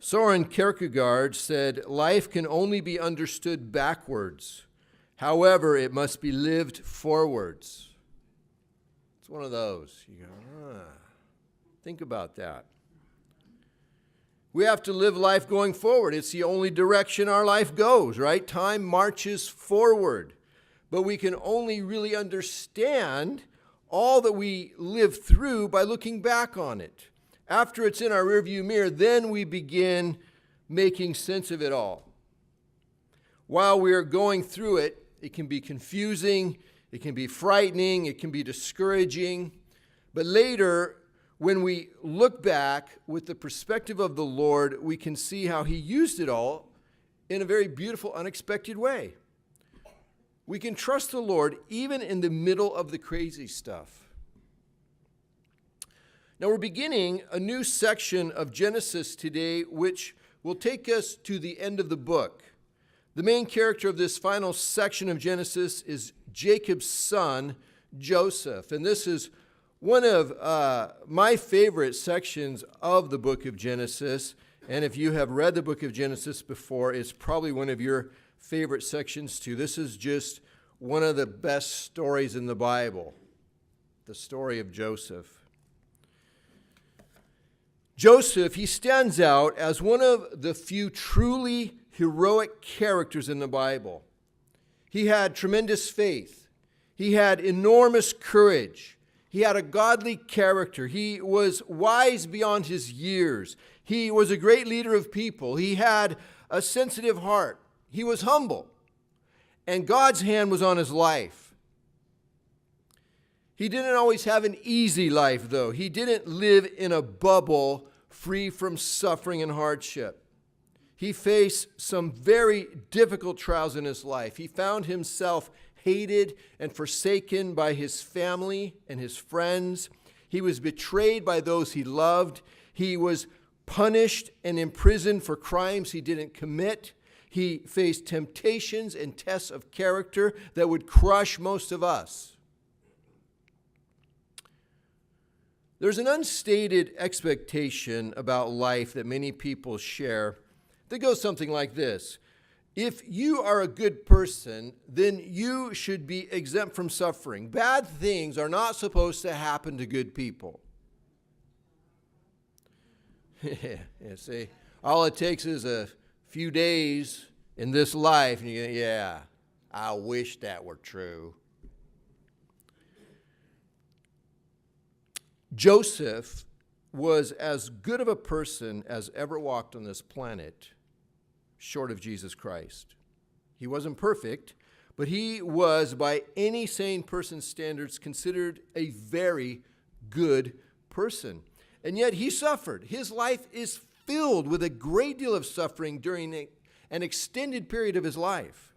Soren Kierkegaard said, "Life can only be understood backwards. However, it must be lived forwards." It's one of those. You go, think about that. We have to live life going forward. It's the only direction our life goes, right? Time marches forward. But we can only really understand all that we live through by looking back on it. After it's in our rearview mirror, then we begin making sense of it all. While we are going through it, it can be confusing, it can be frightening, it can be discouraging. But later, when we look back with the perspective of the Lord, we can see how He used it all in a very beautiful, unexpected way. We can trust the Lord even in the middle of the crazy stuff. Now we're beginning a new section of Genesis today, which will take us to the end of the book. The main character of this final section of Genesis is Jacob's son, Joseph. And this is one of my favorite sections of the book of Genesis. And if you have read the book of Genesis before, it's probably one of your favorite sections too. This is just one of the best stories in the Bible, the story of Joseph. Joseph, he stands out as one of the few truly heroic characters in the Bible. He had tremendous faith. He had enormous courage. He had a godly character. He was wise beyond his years. He was a great leader of people. He had a sensitive heart. He was humble. And God's hand was on his life. He didn't always have an easy life, though. He didn't live in a bubble free from suffering and hardship. He faced some very difficult trials in his life. He found himself hated and forsaken by his family and his friends. He was betrayed by those he loved. He was punished and imprisoned for crimes he didn't commit. He faced temptations and tests of character that would crush most of us. There's an unstated expectation about life that many people share that goes something like this. If you are a good person, then you should be exempt from suffering. Bad things are not supposed to happen to good people. Yeah, see, all it takes is a few days in this life, and you go, yeah, I wish that were true. Joseph was as good of a person as ever walked on this planet, short of Jesus Christ. He wasn't perfect, but he was, by any sane person's standards, considered a very good person. And yet he suffered. His life is filled with a great deal of suffering during an extended period of his life.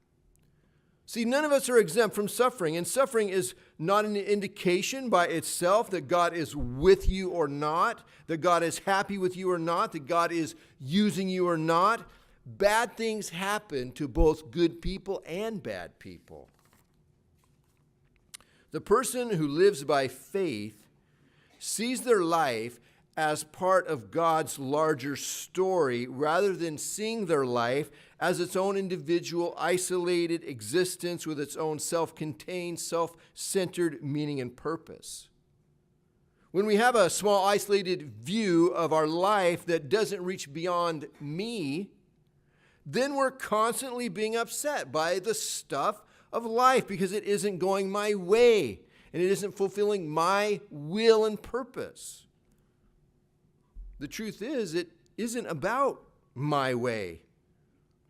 See, none of us are exempt from suffering, and suffering is not an indication by itself that God is with you or not, that God is happy with you or not, that God is using you or not. Bad things happen to both good people and bad people. The person who lives by faith sees their life as part of God's larger story rather than seeing their life as its own individual, isolated existence with its own self-contained, self-centered meaning and purpose. When we have a small, isolated view of our life that doesn't reach beyond me, then we're constantly being upset by the stuff of life because it isn't going my way and it isn't fulfilling my will and purpose. The truth is, it isn't about my way.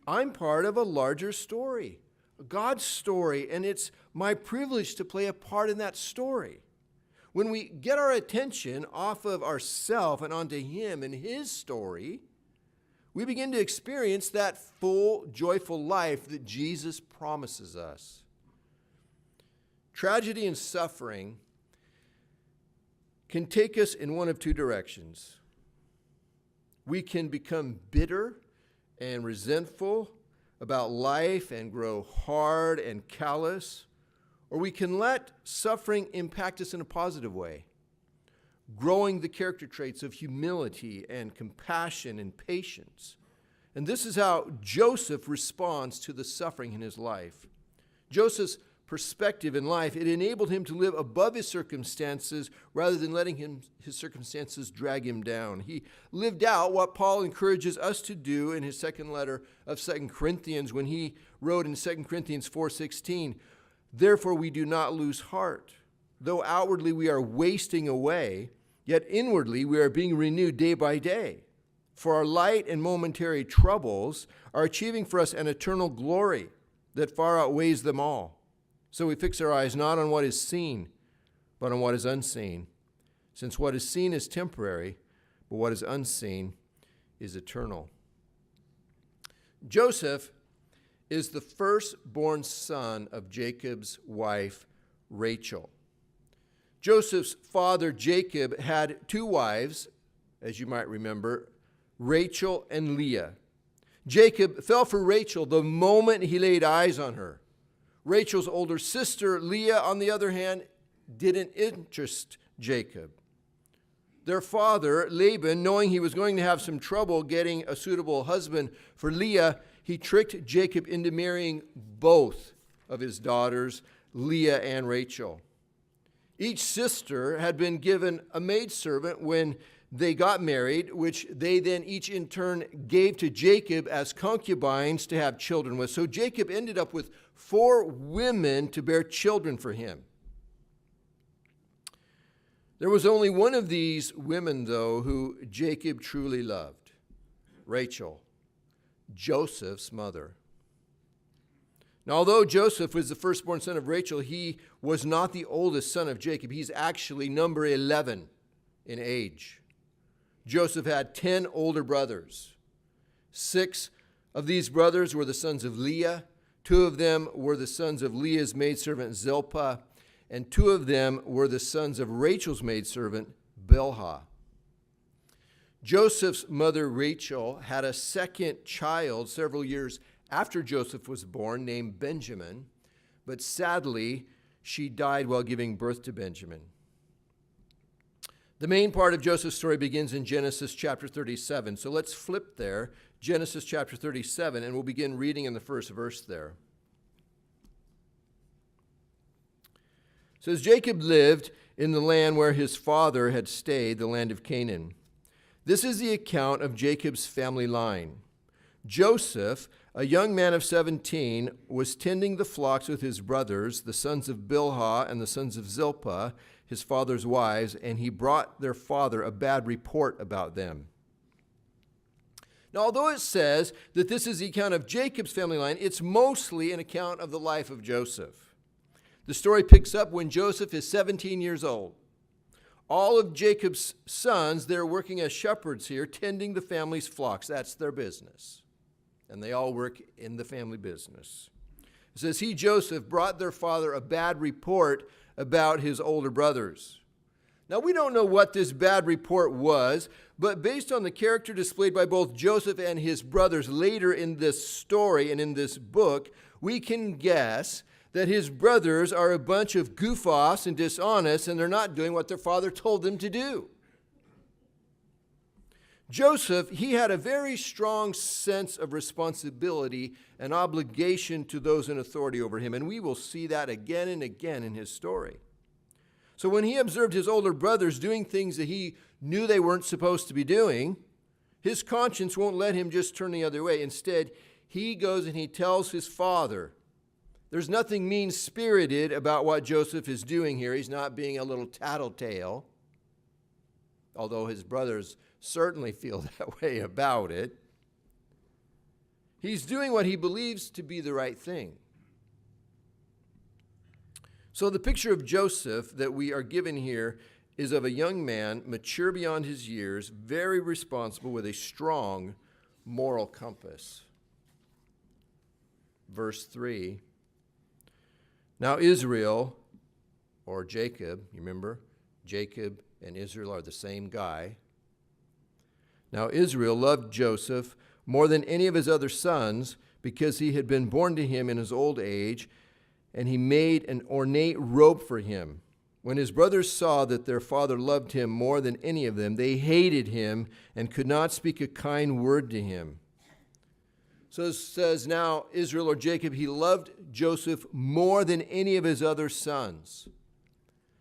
I'm part of a larger story, God's story, and it's my privilege to play a part in that story. When we get our attention off of ourselves and onto Him and His story, we begin to experience that full, joyful life that Jesus promises us. Tragedy and suffering can take us in one of two directions. We can become bitter and resentful about life and grow hard and callous, or we can let suffering impact us in a positive way. growing the character traits of humility and compassion and patience. And this is how Joseph responds to the suffering in his life. Joseph's perspective in life, it enabled him to live above his circumstances rather than letting his circumstances drag him down. He lived out what Paul encourages us to do in his second letter of 2 Corinthians when he wrote in 2 Corinthians 4:16, "Therefore we do not lose heart. Though outwardly we are wasting away, yet inwardly we are being renewed day by day. For our light and momentary troubles are achieving for us an eternal glory that far outweighs them all. So we fix our eyes not on what is seen, but on what is unseen. Since what is seen is temporary, but what is unseen is eternal." Joseph is the firstborn son of Jacob's wife, Rachel. Joseph's father, Jacob, had two wives, as you might remember, Rachel and Leah. Jacob fell for Rachel the moment he laid eyes on her. Rachel's older sister, Leah, on the other hand, didn't interest Jacob. Their father, Laban, knowing he was going to have some trouble getting a suitable husband for Leah, he tricked Jacob into marrying both of his daughters, Leah and Rachel. Each sister had been given a maidservant when they got married, which they then each in turn gave to Jacob as concubines to have children with. So Jacob ended up with 4 women to bear children for him. There was only one of these women, though, who Jacob truly loved, Rachel, Joseph's mother. Now, although Joseph was the firstborn son of Rachel, he was not the oldest son of Jacob. He's actually number 11 in age. Joseph had 10 older brothers. 6 of these brothers were the sons of Leah. 2 of them were the sons of Leah's maidservant Zilpah, and 2 of them were the sons of Rachel's maidservant Bilhah. Joseph's mother Rachel had a second child several years after Joseph was born, named Benjamin, but sadly she died while giving birth to Benjamin. The main part of Joseph's story begins in Genesis chapter 37. So let's flip there, Genesis chapter 37, and we'll begin reading in the first verse there. It says, Jacob lived in the land where his father had stayed, the land of Canaan. This is the account of Jacob's family line. Joseph, a young man of 17, was tending the flocks with his brothers, the sons of Bilhah and the sons of Zilpah, his father's wives, and he brought their father a bad report about them. Now, although it says that this is the account of Jacob's family line, it's mostly an account of the life of Joseph. The story picks up when Joseph is 17 years old. All of Jacob's sons, they're working as shepherds here, tending the family's flocks. That's their business. And they all work in the family business. It says, he, Joseph, brought their father a bad report about his older brothers. Now, we don't know what this bad report was, but based on the character displayed by both Joseph and his brothers later in this story and in this book, we can guess that his brothers are a bunch of goof-offs and dishonest, and they're not doing what their father told them to do. Joseph, he had a very strong sense of responsibility and obligation to those in authority over him, and we will see that again and again in his story. So when he observed his older brothers doing things that he knew they weren't supposed to be doing, his conscience won't let him just turn the other way. Instead, he goes and he tells his father. There's nothing mean-spirited about what Joseph is doing here. He's not being a little tattletale, although his brothers certainly feel that way about it. He's doing what he believes to be the right thing. So the picture of Joseph that we are given here is of a young man, mature beyond his years, very responsible with a strong moral compass. Verse 3, now Israel, or Jacob, you remember? Jacob and Israel are the same guy. Now Israel loved Joseph more than any of his other sons because he had been born to him in his old age, and he made an ornate robe for him. When his brothers saw that their father loved him more than any of them, they hated him and could not speak a kind word to him. So it says now Israel or Jacob, he loved Joseph more than any of his other sons.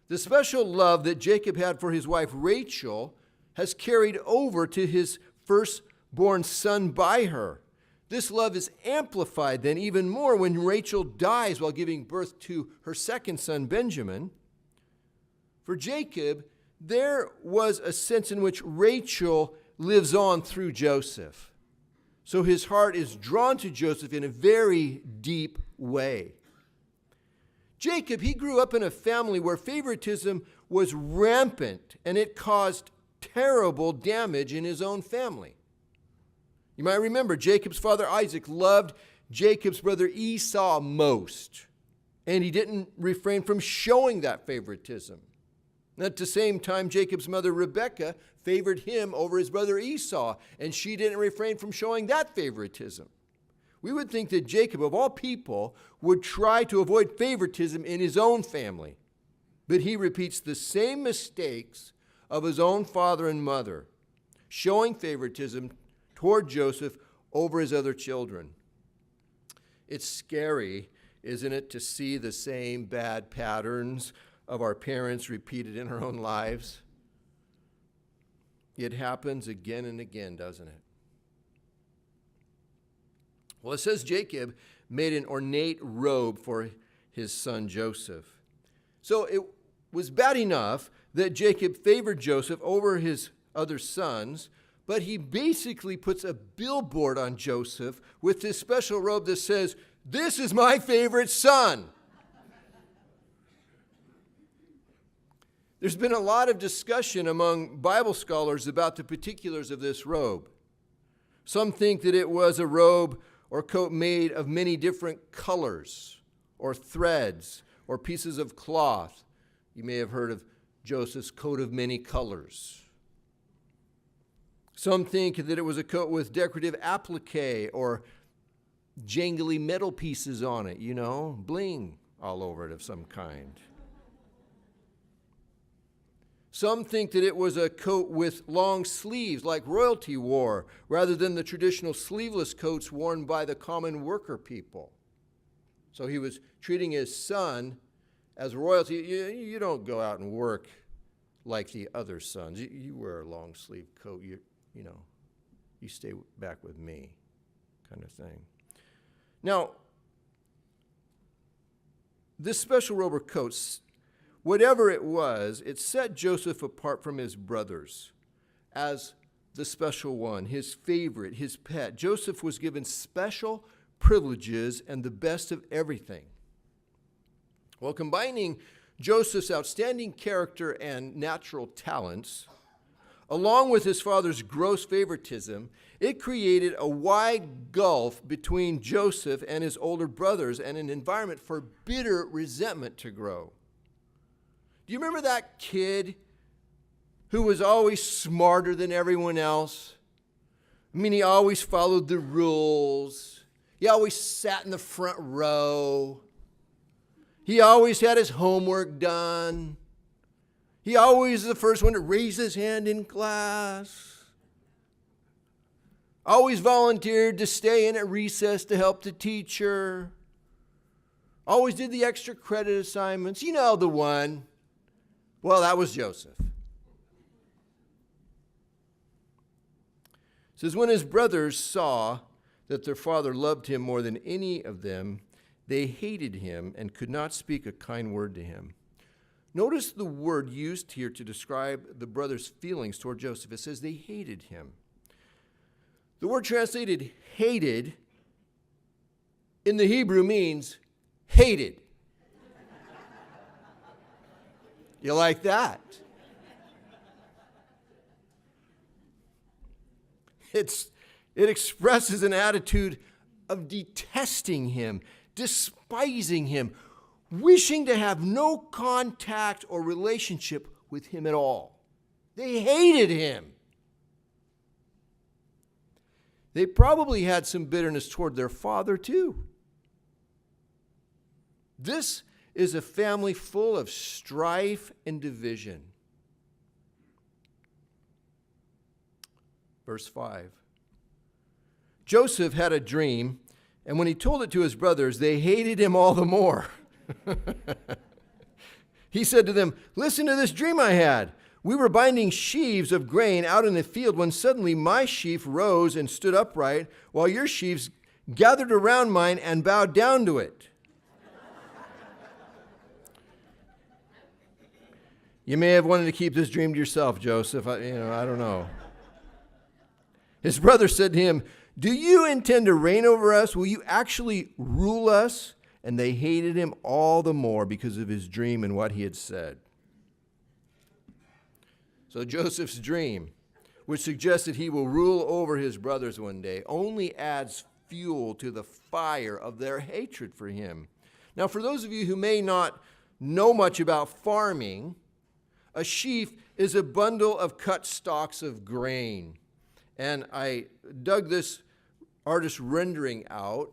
The special love that Jacob had for his wife Rachel has carried over to his firstborn son by her. This love is amplified then even more when Rachel dies while giving birth to her second son Benjamin. For Jacob, there was a sense in which Rachel lives on through Joseph. So his heart is drawn to Joseph in a very deep way. Jacob, he grew up in a family where favoritism was rampant, and it caused terrible damage in his own family. You might remember Jacob's father Isaac loved Jacob's brother Esau most, and he didn't refrain from showing that favoritism. At the same time, Jacob's mother Rebekah favored him over his brother Esau, and she didn't refrain from showing that favoritism. We would think that Jacob, of all people, would try to avoid favoritism in his own family. But he repeats the same mistakes of his own father and mother, showing favoritism toward Joseph over his other children. It's scary, isn't it, to see the same bad patterns of our parents repeated in our own lives? It happens again and again, doesn't it? Well, it says Jacob made an ornate robe for his son Joseph. So it was bad enough that Jacob favored Joseph over his other sons, but he basically puts a billboard on Joseph with this special robe that says, "This is my favorite son." There's been a lot of discussion among Bible scholars about the particulars of this robe. Some think that it was a robe or coat made of many different colors or threads or pieces of cloth. You may have heard of Joseph's coat of many colors. Some think that it was a coat with decorative applique or jangly metal pieces on it, bling all over it of some kind. Some think that it was a coat with long sleeves like royalty wore, rather than the traditional sleeveless coats worn by the common worker people. So he was treating his son as royalty. You don't go out and work like the other sons. You wear a long sleeve coat. You stay back with me, kind of thing. Now, this special robe or coat, whatever it was, it set Joseph apart from his brothers as the special one, his favorite, his pet. Joseph was given special privileges and the best of everything. Well, combining Joseph's outstanding character and natural talents, along with his father's gross favoritism, it created a wide gulf between Joseph and his older brothers and an environment for bitter resentment to grow. Do you remember that kid who was always smarter than everyone else? He always followed the rules. He always sat in the front row. He always had his homework done. He always was the first one to raise his hand in class. Always volunteered to stay in at recess to help the teacher. Always did the extra credit assignments. The one. Well, that was Joseph. It says, when his brothers saw that their father loved him more than any of them, they hated him and could not speak a kind word to him. Notice the word used here to describe the brothers' feelings toward Joseph. It says they hated him. The word translated hated in the Hebrew means hated. You like that? It expresses an attitude of detesting him, despising him, wishing to have no contact or relationship with him at all. They hated him. They probably had some bitterness toward their father too. This is a family full of strife and division. Verse 5. Joseph had a dream, and when he told it to his brothers, they hated him all the more. He said to them, "Listen to this dream I had. We were binding sheaves of grain out in the field when suddenly my sheaf rose and stood upright, while your sheaves gathered around mine and bowed down to it." You may have wanted to keep this dream to yourself, Joseph. I don't know. His brother said to him, "Do you intend to reign over us? Will you actually rule us?" And they hated him all the more because of his dream and what he had said. So Joseph's dream, which suggests that he will rule over his brothers one day, only adds fuel to the fire of their hatred for him. Now, for those of you who may not know much about farming, a sheaf is a bundle of cut stalks of grain. And I dug this artist's rendering out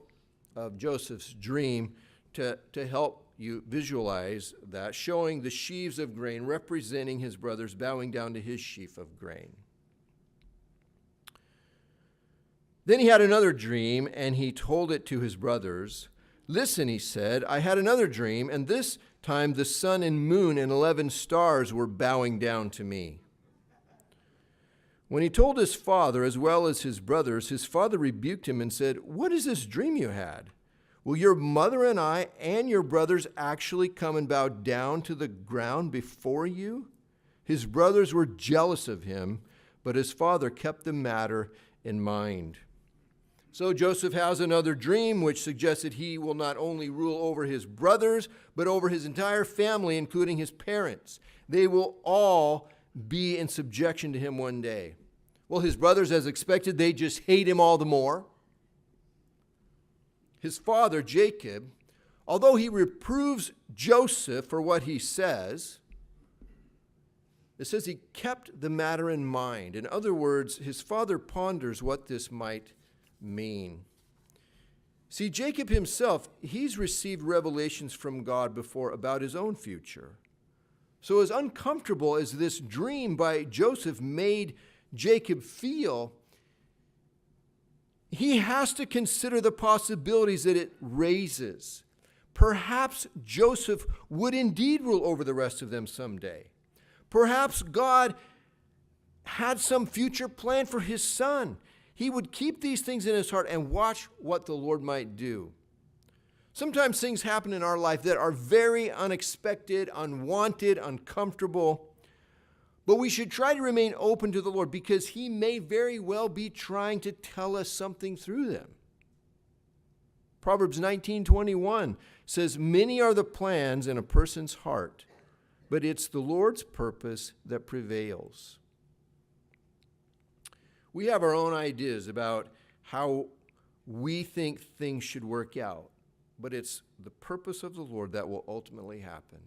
of Joseph's dream to help you visualize that, showing the sheaves of grain representing his brothers bowing down to his sheaf of grain. Then he had another dream, and he told it to his brothers. "Listen," he said, "I had another dream, and this time the sun and moon and 11 stars were bowing down to me." When he told his father as well as his brothers, his father rebuked him and said, "What is this dream you had? Will your mother and I and your brothers actually come and bow down to the ground before you?" His brothers were jealous of him, but his father kept the matter in mind. So Joseph has another dream, which suggests that he will not only rule over his brothers, but over his entire family, including his parents. They will all be in subjection to him one day. Well, his brothers, as expected, they just hate him all the more. His father, Jacob, although he reproves Joseph for what he says, it says he kept the matter in mind. In other words, his father ponders what this might mean. See, Jacob himself, he's received revelations from God before about his own future. So as uncomfortable as this dream by Joseph made Jacob feel, he has to consider the possibilities that it raises. Perhaps Joseph would indeed rule over the rest of them someday. Perhaps God had some future plan for his son. He would keep these things in his heart and watch what the Lord might do. Sometimes things happen in our life that are very unexpected, unwanted, uncomfortable. But we should try to remain open to the Lord because he may very well be trying to tell us something through them. Proverbs 19:21 says, "Many are the plans in a person's heart, but it's the Lord's purpose that prevails." We have our own ideas about how we think things should work out, but it's the purpose of the Lord that will ultimately happen.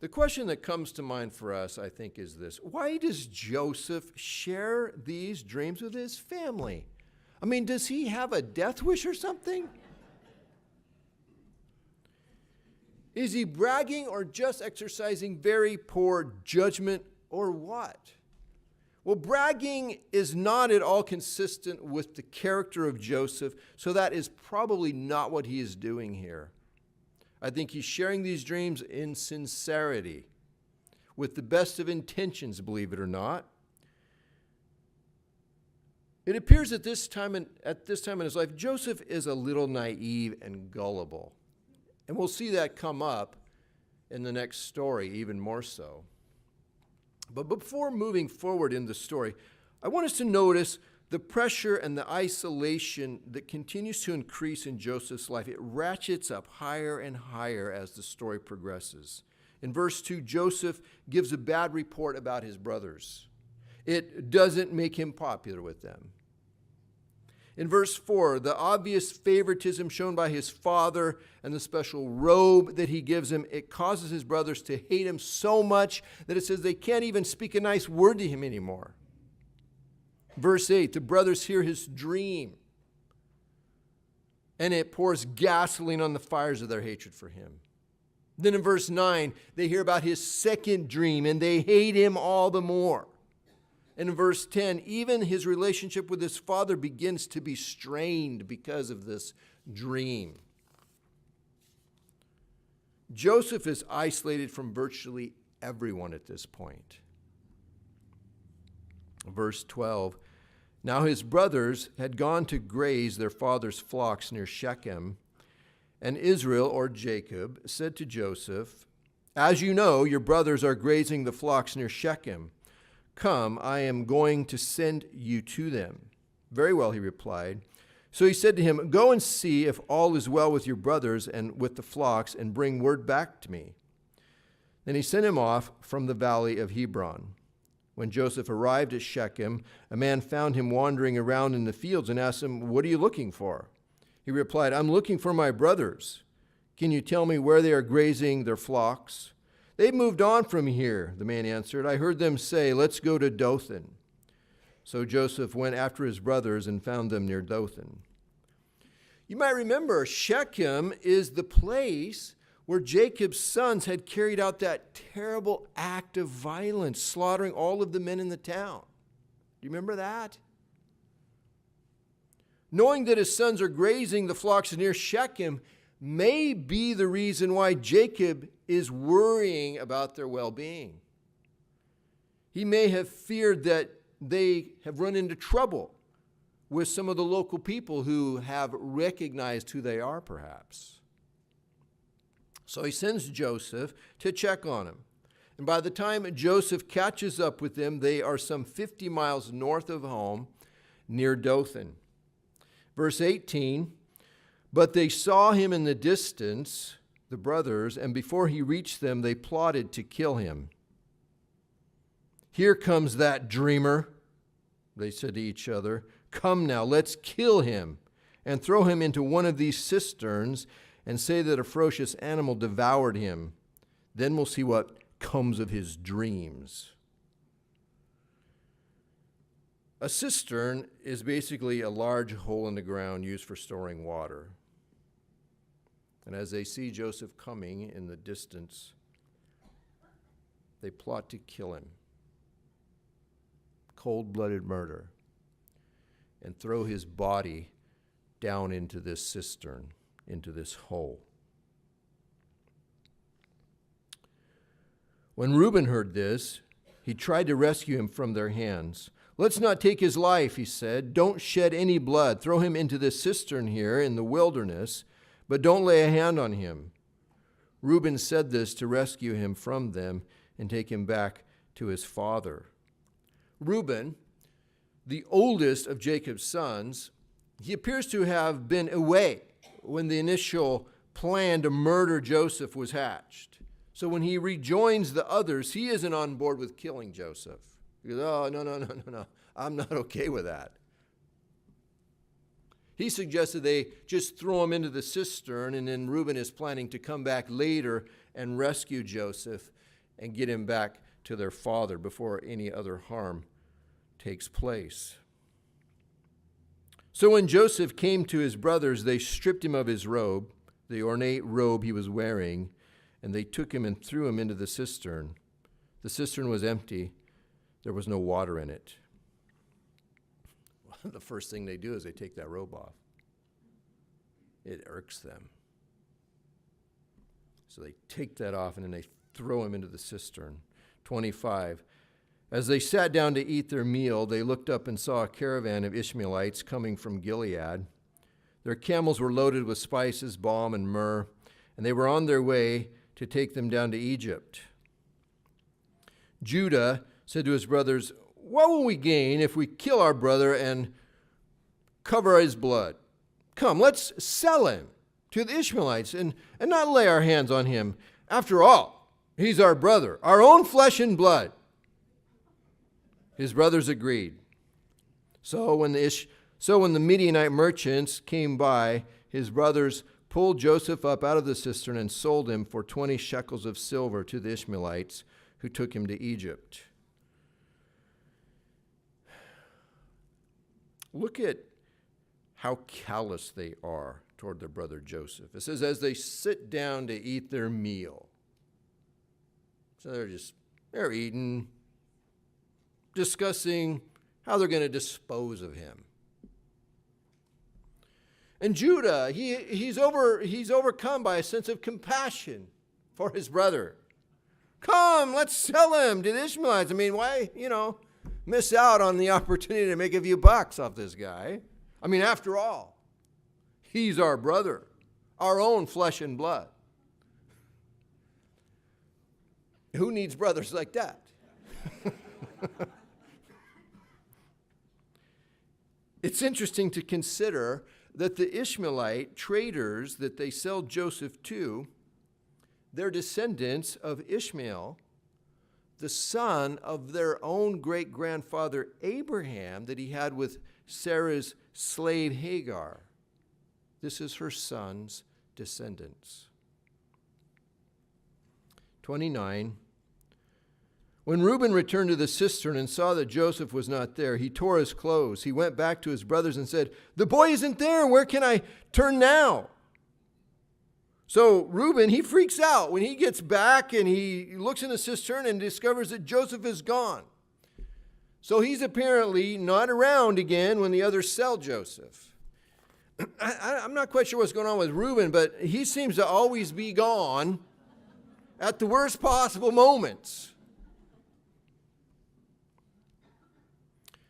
The question that comes to mind for us, I think, is this: why does Joseph share these dreams with his family? I mean, does he have a death wish or something? Is he bragging or just exercising very poor judgment, or what? Well, bragging is not at all consistent with the character of Joseph, so that is probably not what he is doing here. I think he's sharing these dreams in sincerity, with the best of intentions, believe it or not. It appears at this time in his life, Joseph is a little naive and gullible. And we'll see that come up in the next story even more so. But before moving forward in the story, I want us to notice the pressure and the isolation that continues to increase in Joseph's life. It ratchets up higher and higher as the story progresses. In verse 2, Joseph gives a bad report about his brothers. It doesn't make him popular with them. In verse 4, the obvious favoritism shown by his father and the special robe that he gives him, it causes his brothers to hate him so much that it says they can't even speak a nice word to him anymore. Verse 8, the brothers hear his dream. and it pours gasoline on the fires of their hatred for him. Then in verse 9, they hear about his second dream, and they hate him all the more. And in verse 10, even his relationship with his father begins to be strained because of this dream. Joseph is isolated from virtually everyone at this point. Verse 12, now his brothers had gone to graze their father's flocks near Shechem, and Israel, or Jacob, said to Joseph, as you know, your brothers are grazing the flocks near Shechem. Come, I am going to send you to them. Very well, he replied. So he said to him, go and see if all is well with your brothers and with the flocks, and bring word back to me. Then he sent him off from the valley of Hebron. When Joseph arrived at Shechem, a man found him wandering around in the fields and asked him, what are you looking for? He replied, I'm looking for my brothers. Can you tell me where they are grazing their flocks? They've moved on from here, the man answered. I heard them say, let's go to Dothan. So Joseph went after his brothers and found them near Dothan. You might remember, Shechem is the place where Jacob's sons had carried out that terrible act of violence, slaughtering all of the men in the town. Do you remember that? Knowing that his sons are grazing the flocks near Shechem may be the reason why Jacob is worrying about their well-being. He may have feared that they have run into trouble with some of the local people who have recognized who they are, perhaps. So he sends Joseph to check on him. And by the time Joseph catches up with them, they are some 50 miles north of home, near Dothan. Verse 18, but they saw him in the distance, the brothers, and before he reached them, they plotted to kill him. Here comes that dreamer, they said to each other. Come now, let's kill him and throw him into one of these cisterns and say that a ferocious animal devoured him. Then we'll see what comes of his dreams. A cistern is basically a large hole in the ground used for storing water. And as they see Joseph coming in the distance, they plot to kill him. Cold-blooded murder. And throw his body down into this cistern, into this hole. When Reuben heard this, he tried to rescue him from their hands. Let's not take his life, he said. Don't shed any blood. Throw him into this cistern here in the wilderness, but don't lay a hand on him. Reuben said this to rescue him from them and take him back to his father. Reuben, the oldest of Jacob's sons, he appears to have been away when the initial plan to murder Joseph was hatched. So when he rejoins the others, he isn't on board with killing Joseph. He goes, oh, no, I'm not okay with that. He suggested they just throw him into the cistern, and then Reuben is planning to come back later and rescue Joseph and get him back to their father before any other harm takes place. So when Joseph came to his brothers, they stripped him of his robe, the ornate robe he was wearing, and they took him and threw him into the cistern. The cistern was empty. There was no water in it. The first thing they do is they take that robe off. It irks them. So they take that off and then they throw him into the cistern. 25. As they sat down to eat their meal, they looked up and saw a caravan of Ishmaelites coming from Gilead. Their camels were loaded with spices, balm, and myrrh, and they were on their way to take them down to Egypt. Judah said to his brothers, what will we gain if we kill our brother and cover his blood? Come, let's sell him to the Ishmaelites and not lay our hands on him. After all, he's our brother, our own flesh and blood. His brothers agreed. So when the Midianite merchants came by, his brothers pulled Joseph up out of the cistern and sold him for 20 shekels of silver to the Ishmaelites, who took him to Egypt. Look at how callous they are toward their brother Joseph. It says, as they sit down to eat their meal. So they're eating, discussing how they're going to dispose of him. And Judah, he's overcome by a sense of compassion for his brother. Come, let's sell him to the Ishmaelites. I mean, why, miss out on the opportunity to make a few bucks off this guy? I mean, after all, he's our brother, our own flesh and blood. Who needs brothers like that? It's interesting to consider that the Ishmaelite traders that they sell Joseph to, they're descendants of Ishmael, the son of their own great-grandfather Abraham that he had with Sarah's slave Hagar. This is her son's descendants. 29. When Reuben returned to the cistern and saw that Joseph was not there, he tore his clothes. He went back to his brothers and said, "The boy isn't there. Where can I turn now?" So Reuben, he freaks out when he gets back and he looks in the cistern and discovers that Joseph is gone. So he's apparently not around again when the others sell Joseph. I'm not quite sure what's going on with Reuben, but he seems to always be gone at the worst possible moments.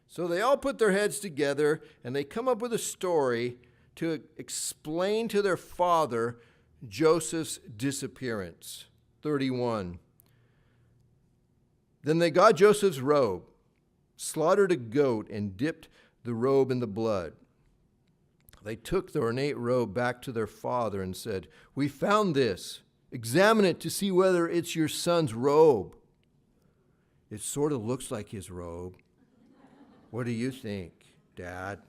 So they all put their heads together and they come up with a story to explain to their father Joseph's disappearance. 31. Then they got Joseph's robe, slaughtered a goat, and dipped the robe in the blood. They took the ornate robe back to their father and said, "We found this. Examine it to see whether it's your son's robe." It sort of looks like his robe. What do you think, Dad?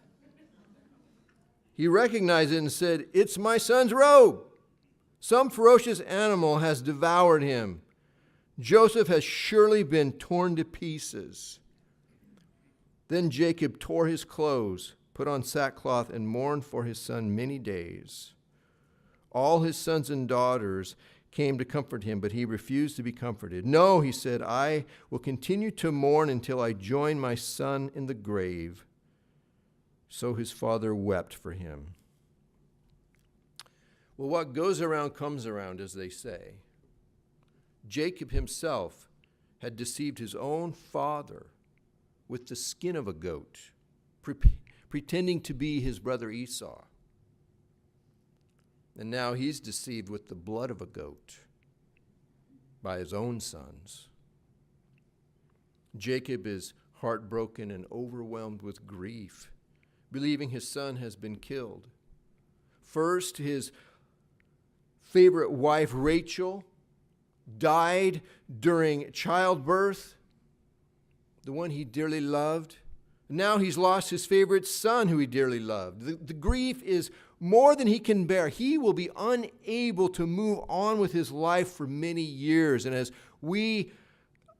He recognized it and said, "It's my son's robe. Some ferocious animal has devoured him. Joseph has surely been torn to pieces." Then Jacob tore his clothes, put on sackcloth, and mourned for his son many days. All his sons and daughters came to comfort him, but he refused to be comforted. "No," he said, "I will continue to mourn until I join my son in the grave." So his father wept for him. Well, what goes around comes around, as they say. Jacob himself had deceived his own father with the skin of a goat, pretending to be his brother Esau. And now he's deceived with the blood of a goat by his own sons. Jacob is heartbroken and overwhelmed with grief, believing his son has been killed. First, his favorite wife, Rachel, died during childbirth, the one he dearly loved. Now he's lost his favorite son who he dearly loved. The grief is more than he can bear. He will be unable to move on with his life for many years. And as we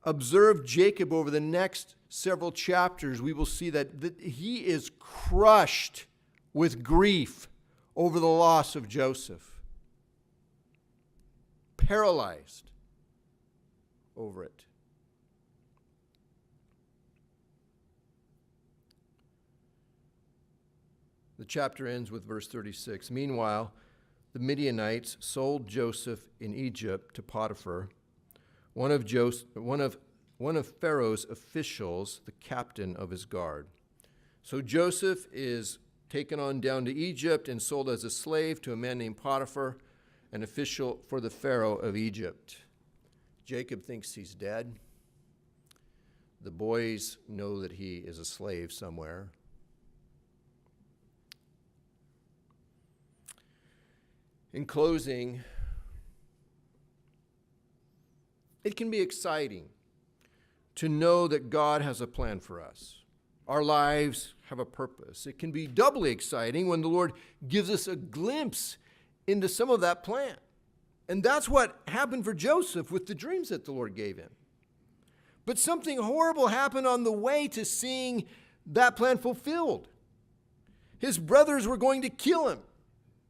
observe Jacob over the next several chapters, we will see that he is crushed with grief over the loss of Joseph. Paralyzed over it. The chapter ends with verse 36. Meanwhile, the Midianites sold Joseph in Egypt to Potiphar, one of Pharaoh's officials, the captain of his guard. So Joseph is taken on down to Egypt and sold as a slave to a man named Potiphar, an official for the Pharaoh of Egypt. Jacob thinks he's dead. The boys know that he is a slave somewhere. In closing, it can be exciting to know that God has a plan for us. Our lives have a purpose. It can be doubly exciting when the Lord gives us a glimpse into some of that plan. And that's what happened for Joseph with the dreams that the Lord gave him. But something horrible happened on the way to seeing that plan fulfilled. his brothers were going to kill him.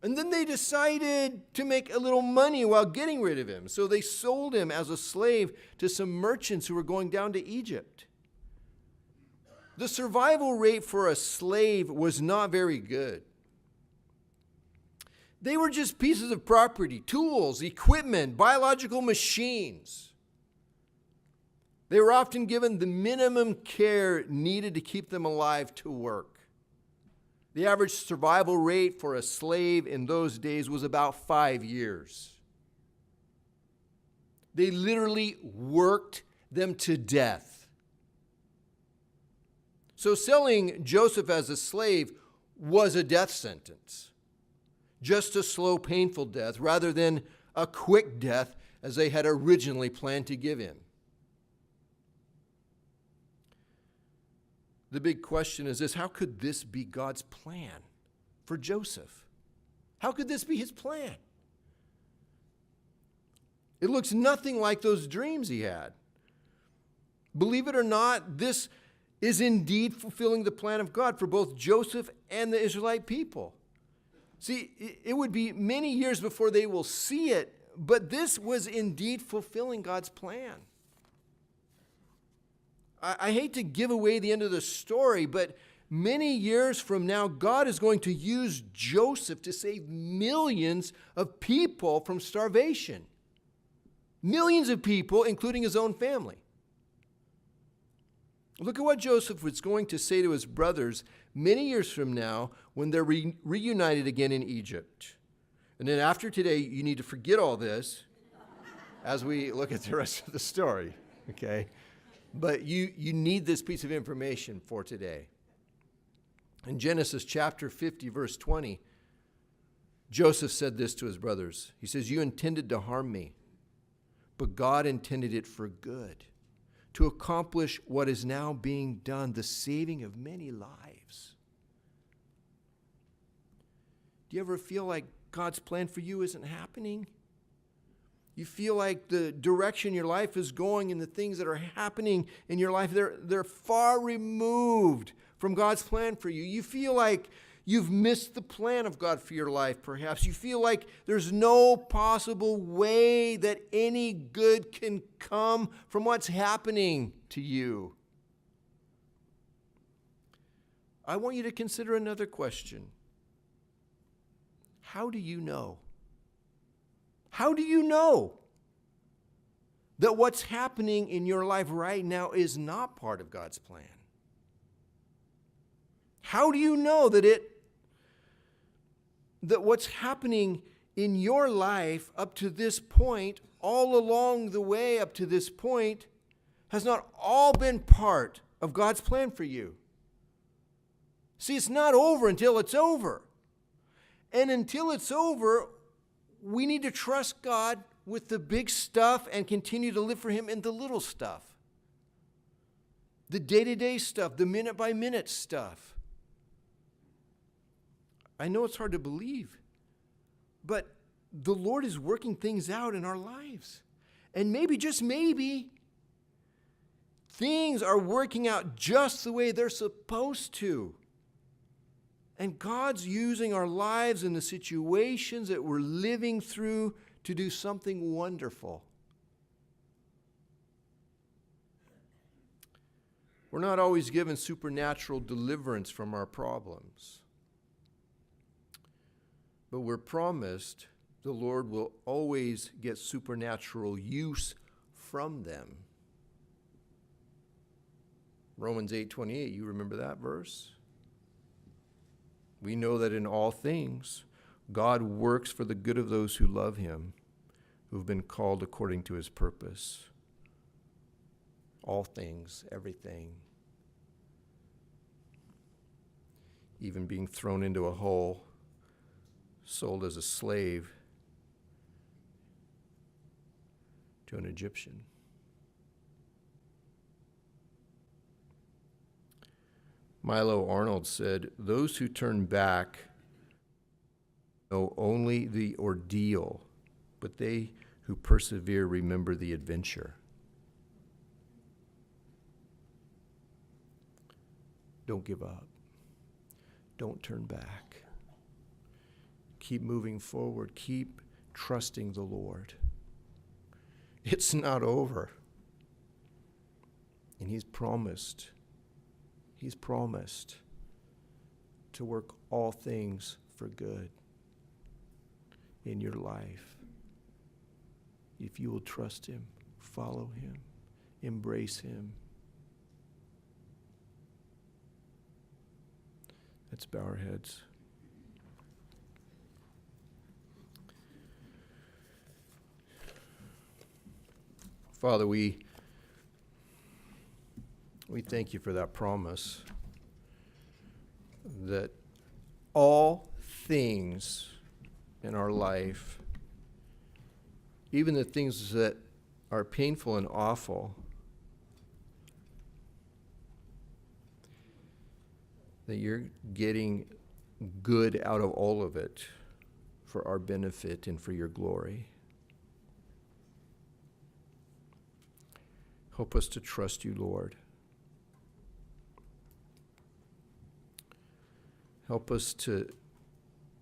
And then they decided to make a little money while getting rid of him. So they sold him as a slave to some merchants who were going down to Egypt. The survival rate for a slave was not very good. They were just pieces of property, tools, equipment, biological machines. They were often given the minimum care needed to keep them alive to work. The average survival rate for a slave in those days was about 5 years. They literally worked them to death. So selling Joseph as a slave was a death sentence. Just a slow, painful death rather than a quick death as they had originally planned to give him. The big question is this: how could this be God's plan for Joseph? How could this be his plan? It looks nothing like those dreams he had. Believe it or not, this is indeed fulfilling the plan of God for both Joseph and the Israelite people. See, it would be many years before they will see it, but this was indeed fulfilling God's plan. I hate to give away the end of the story, but many years from now, God is going to use Joseph to save millions of people from starvation. Millions of people, including his own family. Look at what Joseph was going to say to his brothers many years from now when they're reunited again in Egypt. And then after today, you need to forget all this as we look at the rest of the story, okay? But you need this piece of information for today. In Genesis chapter 50, verse 20, Joseph said this to his brothers. He says, "You intended to harm me, but God intended it for good, to accomplish what is now being done, the saving of many lives." Do you ever feel like God's plan for you isn't happening? You feel like the direction your life is going and the things that are happening in your life, they're far removed from God's plan for you. You feel like you've missed the plan of God for your life, perhaps. You feel like there's no possible way that any good can come from what's happening to you. I want you to consider another question. How do you know? How do you know that what's happening in your life right now is not part of God's plan? How do you know that what's happening in your life up to this point, all along the way up to this point, has not all been part of God's plan for you? See, it's not over until it's over. And until it's over, we need to trust God with the big stuff and continue to live for Him in the little stuff. The day-to-day stuff, the minute-by-minute stuff. I know it's hard to believe, but the Lord is working things out in our lives. And maybe, just maybe, things are working out just the way they're supposed to. And God's using our lives and the situations that we're living through to do something wonderful. We're not always given supernatural deliverance from our problems. But we're promised the Lord will always get supernatural use from them. Romans 8:28, you remember that verse? We know that in all things, God works for the good of those who love Him, who have been called according to His purpose. All things, everything. Even being thrown into a hole, sold as a slave to an Egyptian. Milo Arnold said, "Those who turn back know only the ordeal, but they who persevere remember the adventure." Don't give up. Don't turn back. Keep moving forward. Keep trusting the Lord. It's not over. And He's promised to work all things for good in your life. If you will trust Him, follow Him, embrace Him. Let's bow our heads. Father, we thank you for that promise that all things in our life, even the things that are painful and awful, that you're getting good out of all of it for our benefit and for your glory. Help us to trust you, Lord. Help us to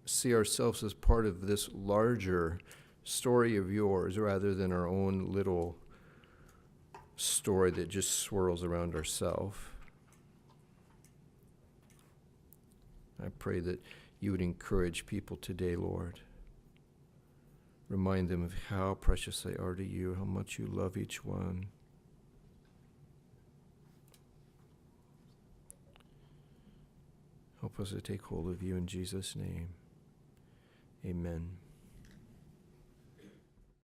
see ourselves as part of this larger story of yours rather than our own little story that just swirls around ourselves. I pray that you would encourage people today, Lord. Remind them of how precious they are to you, how much you love each one. Help us to take hold of you in Jesus' name. Amen.